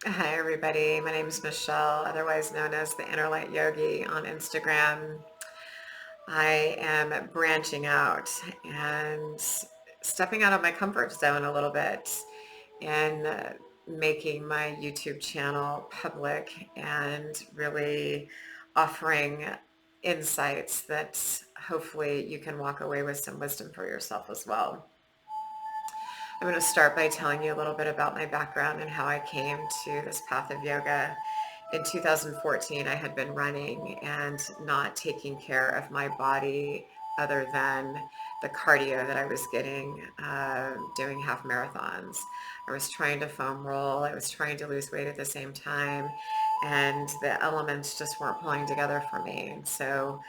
Hi, everybody. My name is Michelle, otherwise known as the Innerlight Yogi on Instagram. I am branching out and stepping out of my comfort zone a little bit and making my YouTube channel public and really offering insights that hopefully you can walk away with some wisdom for yourself as well. I'm going to start by telling you a little bit about my background and how I came to this path of yoga. In 2014, I had been running and not taking care of my body other than the cardio that I was getting doing half marathons. I was trying to foam roll. I was trying to lose weight at the same time, and the elements just weren't pulling together for me. And so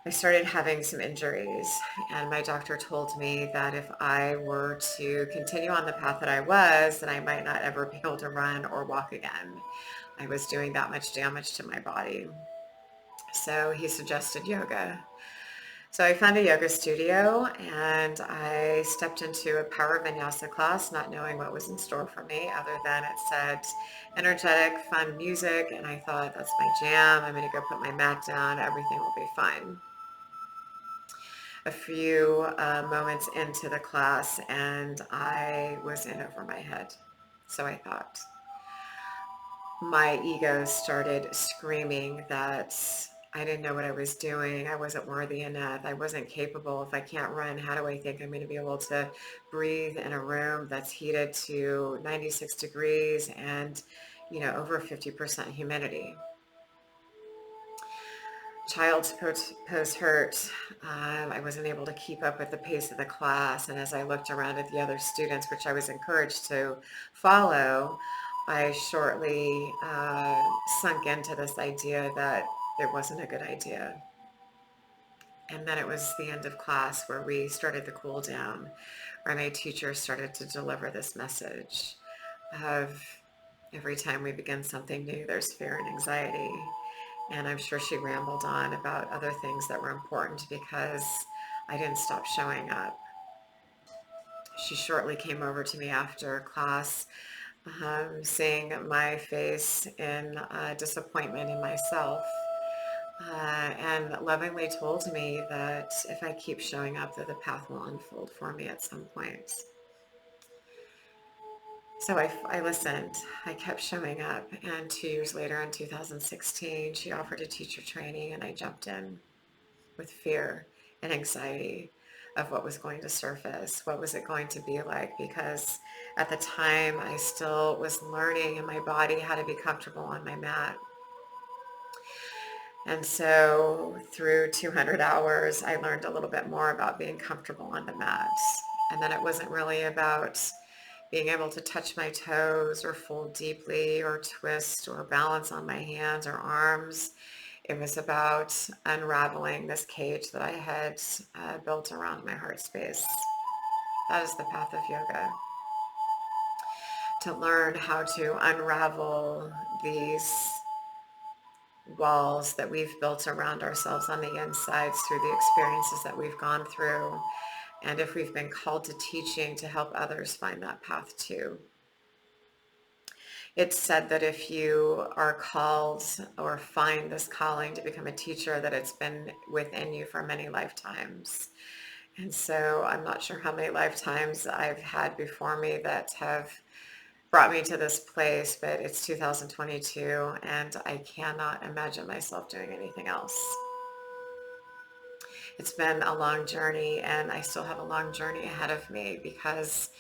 I started having some injuries, and my doctor told me that if I were to continue on the path that I was, then I might not ever be able to run or walk again. I was doing that much damage to my body. So he suggested yoga. So I found a yoga studio and I stepped into a power vinyasa class, not knowing what was in store for me other than it said energetic, fun music. And I thought, that's my jam. I'm going to go put my mat down. Everything will be fine. A few moments into the class and I was in over my head. So I thought. My ego started screaming that I didn't know what I was doing. I wasn't worthy enough. I wasn't capable. If I can't run, how do I think I'm going to be able to breathe in a room that's heated to 96 degrees and, over 50% humidity? Child's pose hurt. I wasn't able to keep up with the pace of the class. And as I looked around at the other students, which I was encouraged to follow, I shortly sunk into this idea that it wasn't a good idea. And then it was the end of class where we started the cool down, where my teacher started to deliver this message of every time we begin something new, there's fear and anxiety. And I'm sure she rambled on about other things that were important because I didn't stop showing up. She shortly came over to me after class, seeing my face in disappointment in myself, and lovingly told me that if I keep showing up, that the path will unfold for me at some point. So I listened. I kept showing up. And 2 years later, in 2016, she offered a teacher training, and I jumped in with fear and anxiety of what was going to surface. What was it going to be like? Because at the time, I still was learning in my body how to be comfortable on my mat. And so through 200 hours, I learned a little bit more about being comfortable on the mat. And then it wasn't really about being able to touch my toes or fold deeply or twist or balance on my hands or arms. It was about unraveling this cage that I had built around my heart space. That is the path of yoga. To learn how to unravel these walls that we've built around ourselves on the insides through the experiences that we've gone through. And if we've been called to teaching, to help others find that path too. It's said that if you are called or find this calling to become a teacher, that it's been within you for many lifetimes. And so I'm not sure how many lifetimes I've had before me that have brought me to this place, but it's 2022 and I cannot imagine myself doing anything else. It's been a long journey and I still have a long journey ahead of me because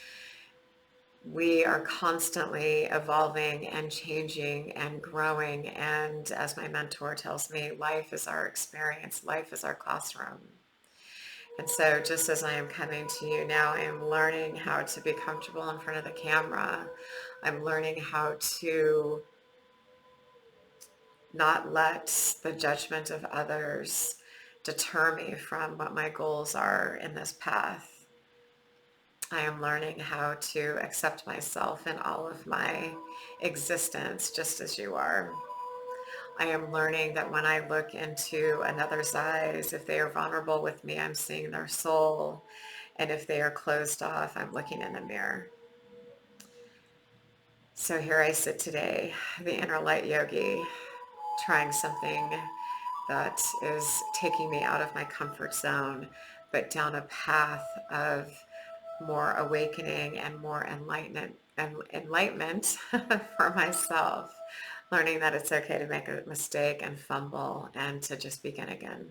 we are constantly evolving and changing and growing. And as my mentor tells me, life is our experience. Life is our classroom. And so just as I am coming to you now, I am learning how to be comfortable in front of the camera. I'm learning how to not let the judgment of others deter me from what my goals are in this path. I am learning how to accept myself in all of my existence, just as you are. I am learning that when I look into another's eyes, if they are vulnerable with me, I'm seeing their soul. And if they are closed off, I'm looking in the mirror. So here I sit today, the inner light yogi, trying something that is taking me out of my comfort zone, but down a path of more awakening and more enlightenment for myself, learning that it's okay to make a mistake and fumble and to just begin again.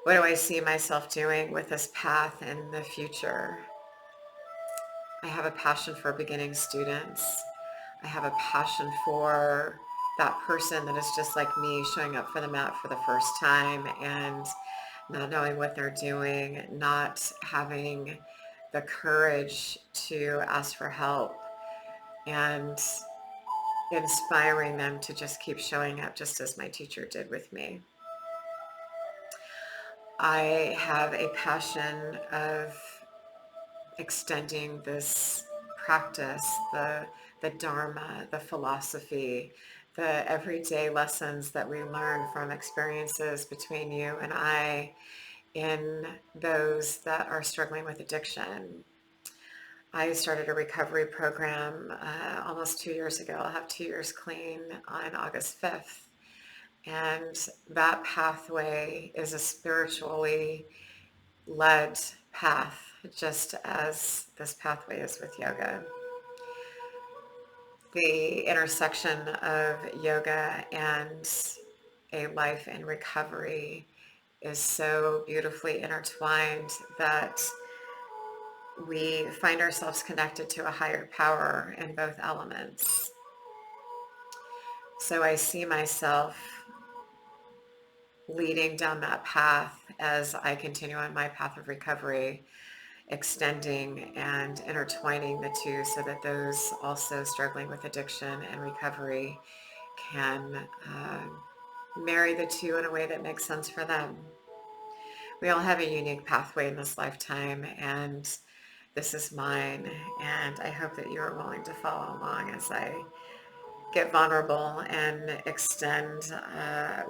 What do I see myself doing with this path in the future? I have a passion for beginning students. I have a passion for that person that is just like me, showing up for the mat for the first time and not knowing what they're doing, not having the courage to ask for help, and inspiring them to just keep showing up just as my teacher did with me. I have a passion of extending this practice, the Dharma, the philosophy, the everyday lessons that we learn from experiences between you and I in those that are struggling with addiction. I started a recovery program almost 2 years ago. I'll have 2 years clean on August 5th. And that pathway is a spiritually led path, just as this pathway is with yoga. The intersection of yoga and a life in recovery is so beautifully intertwined that we find ourselves connected to a higher power in both elements. So I see myself leading down that path as I continue on my path of recovery, extending and intertwining the two so that those also struggling with addiction and recovery can marry the two in a way that makes sense for them. We all have a unique pathway in this lifetime, and this is mine, and I hope that you are willing to follow along as I get vulnerable and extend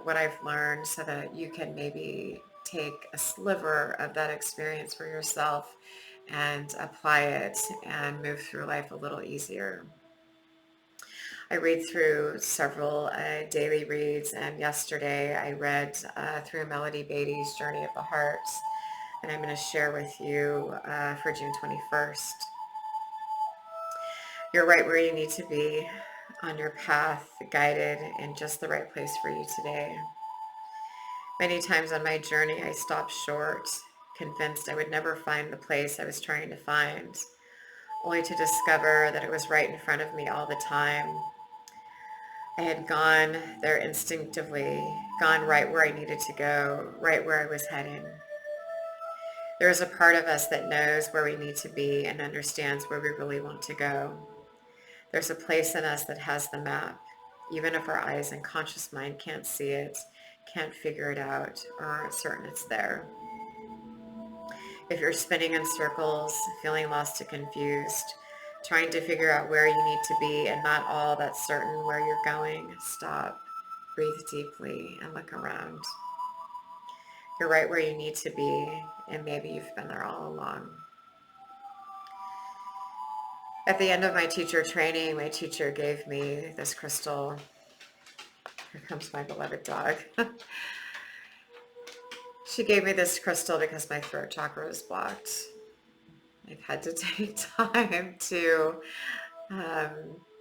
what I've learned so that you can maybe take a sliver of that experience for yourself and apply it and move through life a little easier. I read through several daily reads, and yesterday I read through Melody Beattie's Journey of the Heart, and I'm going to share with you for June 21st. You're right where you need to be on your path, guided in just the right place for you today. Many times on my journey, I stopped short, convinced I would never find the place I was trying to find, only to discover that it was right in front of me all the time. I had gone there instinctively, gone right where I needed to go, right where I was heading. There is a part of us that knows where we need to be and understands where we really want to go. There's a place in us that has the map, even if our eyes and conscious mind can't see it, can't figure it out, or aren't certain it's there. If you're spinning in circles, feeling lost and confused, trying to figure out where you need to be and not all that's certain where you're going, stop, breathe deeply, and look around. You're right where you need to be, and maybe you've been there all along. At the end of my teacher training, my teacher gave me this crystal. Here comes my beloved dog. She gave me this crystal because my throat chakra is blocked. I've had to take time to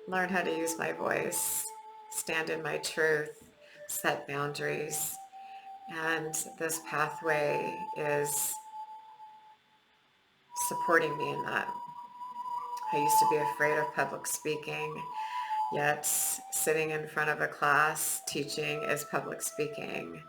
learn how to use my voice, stand in my truth, set boundaries. And this pathway is supporting me in that. I used to be afraid of public speaking, yet sitting in front of a class teaching is public speaking.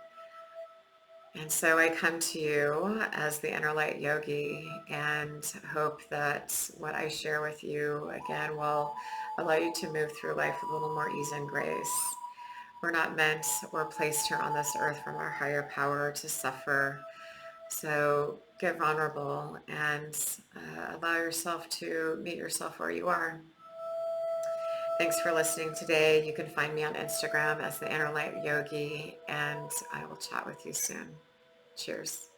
And so I come to you as the Inner Light Yogi and hope that what I share with you, again, will allow you to move through life with a little more ease and grace. We're not meant or placed here on this earth from our higher power to suffer. So get vulnerable and allow yourself to meet yourself where you are. Thanks for listening today. You can find me on Instagram as the Inner Light Yogi, and I will chat with you soon. Cheers.